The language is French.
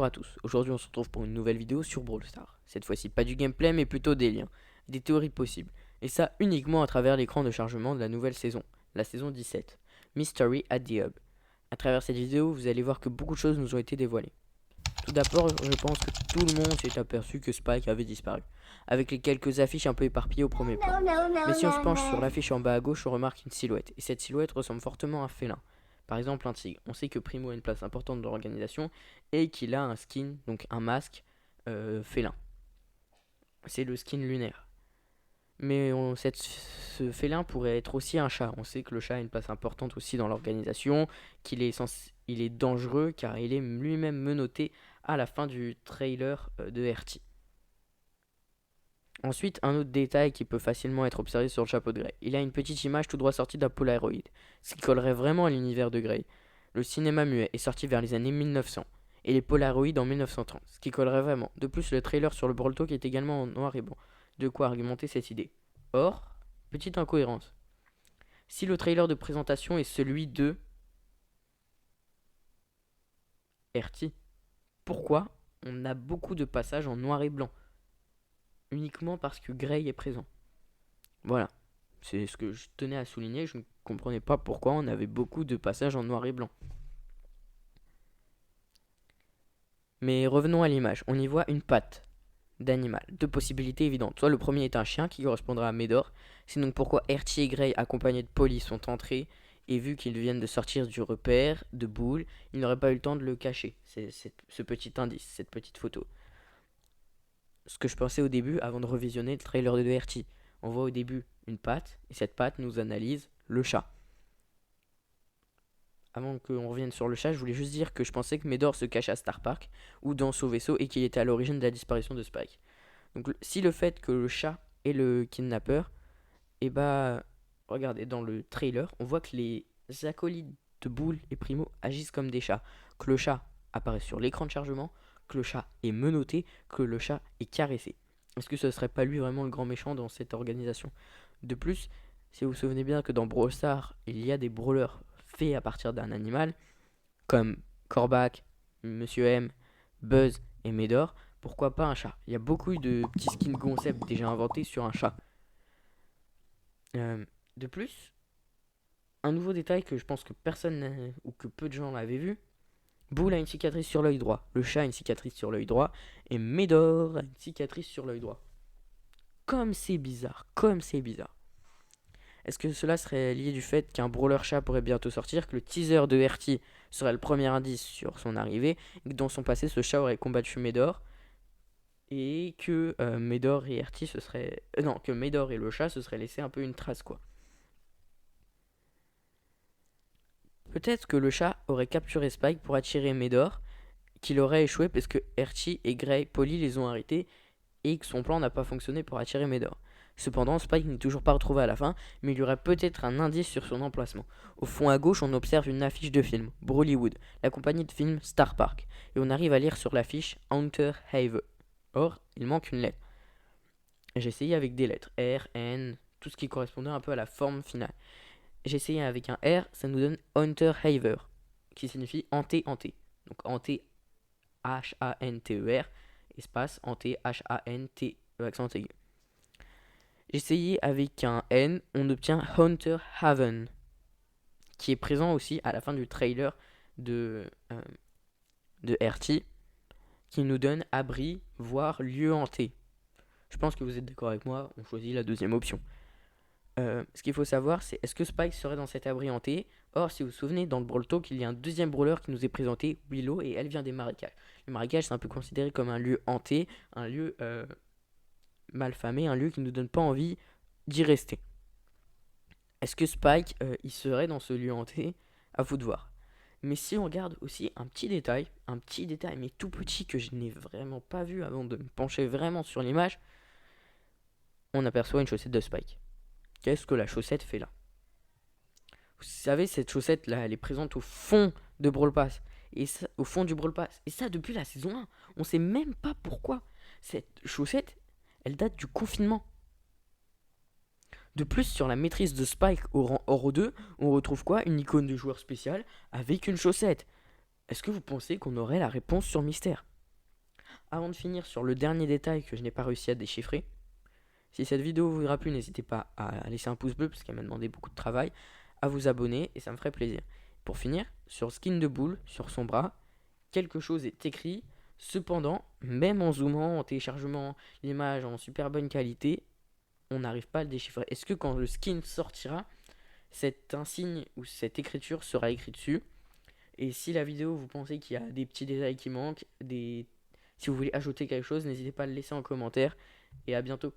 à tous, aujourd'hui on se retrouve pour une nouvelle vidéo sur Brawl Stars. Cette fois-ci pas du gameplay mais plutôt des liens, des théories possibles. Et ça uniquement à travers l'écran de chargement de la nouvelle saison, la saison 17, Mystery at the Hub. À travers cette vidéo vous allez voir que beaucoup de choses nous ont été dévoilées. Tout d'abord je pense que tout le monde s'est aperçu que Spike avait disparu, avec les quelques affiches un peu éparpillées au premier plan. Mais si on se penche sur l'affiche en bas à gauche on remarque une silhouette, et cette silhouette ressemble fortement à un félin. Par exemple un tigre. On sait que Primo a une place importante dans l'organisation et qu'il a un skin, donc un masque félin. C'est le skin lunaire. Mais ce félin pourrait être aussi un chat. On sait que le chat a une place importante aussi dans l'organisation, il est dangereux car il est lui-même menotté à la fin du trailer de RT. Ensuite, un autre détail qui peut facilement être observé sur le chapeau de Grey. Il a une petite image tout droit sortie d'un Polaroid, ce qui collerait vraiment à l'univers de Grey. Le cinéma muet est sorti vers les années 1900 et les Polaroids en 1930, ce qui collerait vraiment. De plus, le trailer sur le Brawl Talk est également en noir et blanc. De quoi argumenter cette idée. Or, petite incohérence. Si le trailer de présentation est celui de RT, pourquoi on a beaucoup de passages en noir et blanc? Uniquement parce que Grey est présent. Voilà. C'est ce que je tenais à souligner. Je ne comprenais pas pourquoi on avait beaucoup de passages en noir et blanc. Mais revenons à l'image. On y voit une patte d'animal. Deux possibilités évidentes. Soit le premier est un chien qui correspondra à Médor. C'est donc pourquoi Erty et Grey accompagnés de Polly sont entrés. Et vu qu'ils viennent de sortir du repère de Bull, ils n'auraient pas eu le temps de le cacher. C'est ce petit indice, cette petite photo. Ce que je pensais au début avant de revisionner le trailer de RT. On voit au début une patte et cette patte nous analyse le chat. Avant qu'on revienne sur le chat, je voulais juste dire que je pensais que Médor se cache à Star Park ou dans son vaisseau et qu'il était à l'origine de la disparition de Spike. Donc si le fait que le chat est le kidnappeur, et bah regardez dans le trailer, on voit que les acolytes de Bull et Primo agissent comme des chats, que le chat apparaît sur l'écran de chargement, que le chat est menotté, que le chat est caressé. Est-ce que ce serait pas lui vraiment le grand méchant dans cette organisation? De plus, si vous vous souvenez bien que dans Brawl Stars, il y a des brawlers faits à partir d'un animal, comme Corbac, Monsieur M, Buzz et Médor, pourquoi pas un chat? Il y a beaucoup de petits skins concept déjà inventés sur un chat. De plus, un nouveau détail que je pense que personne ou que peu de gens l'avaient vu, Bull a une cicatrice sur l'œil droit, le chat a une cicatrice sur l'œil droit, et Médor a une cicatrice sur l'œil droit. Comme c'est bizarre, comme c'est bizarre. Est-ce que cela serait lié du fait qu'un brawler chat pourrait bientôt sortir, que le teaser de RT serait le premier indice sur son arrivée, et que dans son passé ce chat aurait combattu Médor, et que Médor et RT ce serait... non, que Médor et le chat se seraient laissé un peu une trace quoi. Peut-être que le chat aurait capturé Spike pour attirer Médor, qu'il aurait échoué parce que RT et Grey Polly les ont arrêtés et que son plan n'a pas fonctionné pour attirer Médor. Cependant, Spike n'est toujours pas retrouvé à la fin, mais il y aurait peut-être un indice sur son emplacement. Au fond à gauche, on observe une affiche de film, Brawlywood, la compagnie de film Star Park, et on arrive à lire sur l'affiche Hunter Haver. Or, il manque une lettre. J'ai essayé avec des lettres, R, N, tout ce qui correspondait un peu à la forme finale. J'ai essayé avec un R, ça nous donne Hunter Haver, qui signifie hanté, hanté. Donc hanté, H-A-N-T-E-R, espace hanté, H-A-N-T, accent aigu. J'ai essayé avec un N, on obtient Hunter Haven, qui est présent aussi à la fin du trailer de RT, qui nous donne abri, voire lieu hanté. Je pense que vous êtes d'accord avec moi, on choisit la deuxième option. Ce qu'il faut savoir, c'est est-ce que Spike serait dans cet abri hanté? Or, si vous vous souvenez, dans le Brawl Talk, il y a un deuxième brawler qui nous est présenté, Willow, et elle vient des marécages. Les marécages, c'est un peu considéré comme un lieu hanté, un lieu malfamé, un lieu qui ne nous donne pas envie d'y rester. Est-ce que Spike, il serait dans ce lieu hanté? À vous de voir. Mais si on regarde aussi un petit détail, mais tout petit que je n'ai vraiment pas vu avant de me pencher vraiment sur l'image, on aperçoit une chaussette de Spike. Qu'est-ce que la chaussette fait là? Vous savez, cette chaussette là, elle est présente au fond de Brawl Pass. Et ça, au fond du Brawl Pass. Et ça depuis la saison 1. On sait même pas pourquoi. Cette chaussette, elle date du confinement. De plus, sur la maîtrise de Spike au rang Oro 2, on retrouve quoi? Une icône de joueur spécial avec une chaussette. Est-ce que vous pensez qu'on aurait la réponse sur Mystère? Avant de finir sur le dernier détail que je n'ai pas réussi à déchiffrer, si cette vidéo vous aura plu, n'hésitez pas à laisser un pouce bleu parce qu'elle m'a demandé beaucoup de travail, à vous abonner et ça me ferait plaisir. Pour finir, sur Skin de Boule, sur son bras, quelque chose est écrit. Cependant, même en zoomant, en téléchargement l'image en super bonne qualité, on n'arrive pas à le déchiffrer. Est-ce que quand le skin sortira, cet insigne ou cette écriture sera écrit dessus? Et si la vidéo, vous pensez qu'il y a des petits détails qui manquent, si vous voulez ajouter quelque chose, n'hésitez pas à le laisser en commentaire. Et à bientôt.